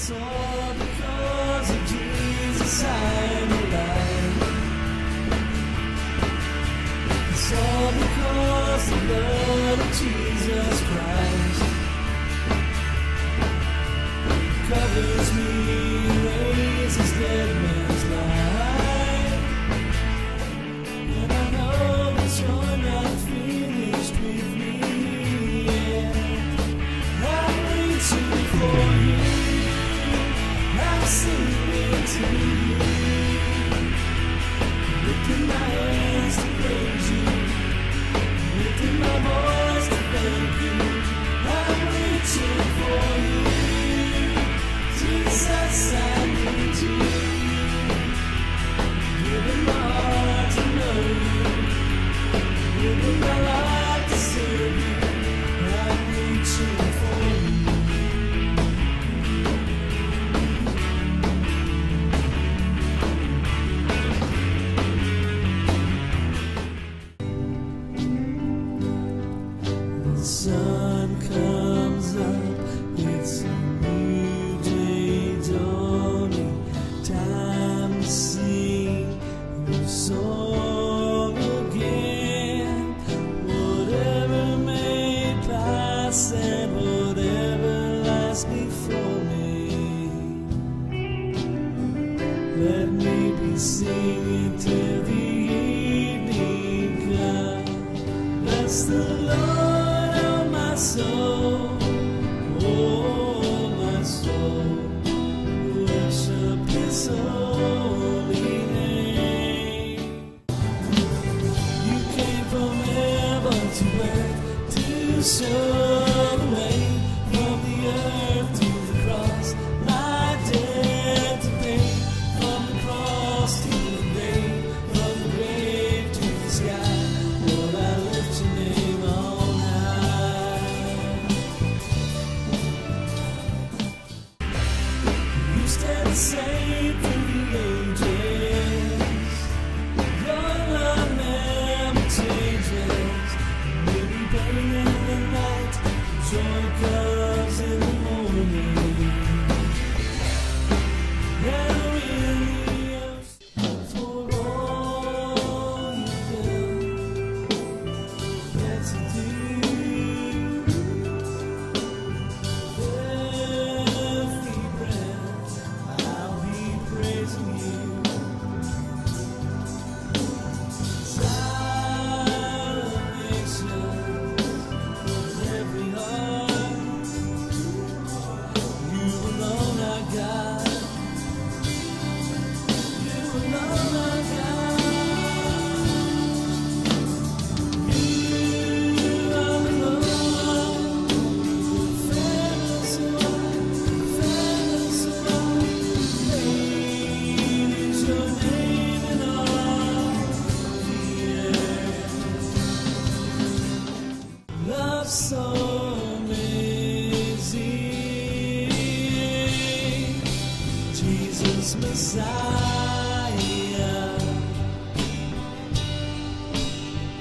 It's all because of Jesus I'm alive. It's all because the blood of Jesus Christ covers me, raises dead men's life. And I know that you're not finished with me yet. I'm reaching for you, I'm singing to you, lifting my hands to praise you, lifting my voice to thank you. I'm reaching for you, Jesus, I need you, giving my heart to know you, giving my life to serve you. I'm reaching for you. The sun comes up, it's a new day dawning, time to sing your song again. Whatever may pass and whatever lies before me, let me be singing till the evening comes. Bless the Lord, oh my soul, oh my soul, worship His holy name. You came from heaven to earth to show the way, from the earth to the cross, my debt to pay, from the cross to the grave, from the grave to the sky. Lord, I lift your name on high. You stand the same through the ages. Your love never changes. Maybe pain in the night, joy comes in the morning. Now in the ocean, for all you've done, that's to do. Every breath, I'll be praising you. Salvation of every heart, you alone are God. You alone are God. You are alone. Fairness wide, fairness wide. Great is your name in all the earth. Love so amazing, Jesus Messiah,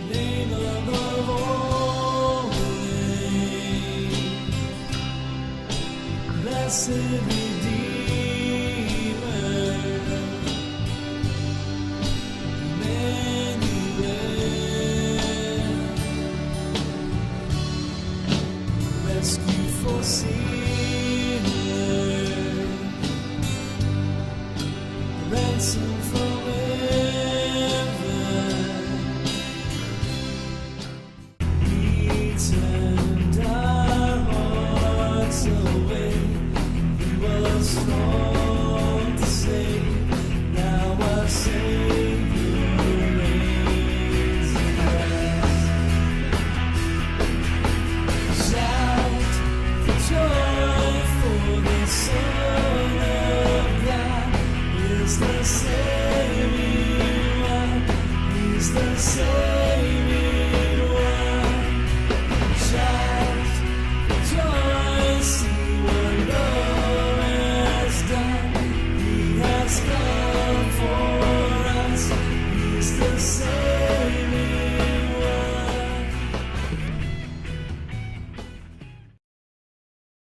name above all names, blessed Redeemer, Emmanuel, rescue for sinners, ransom forever. He turned our hearts away. He was strong to save. Now our Savior reigns in Christ. Shout for joy, for the Son of God is the Savior. He's the Savior.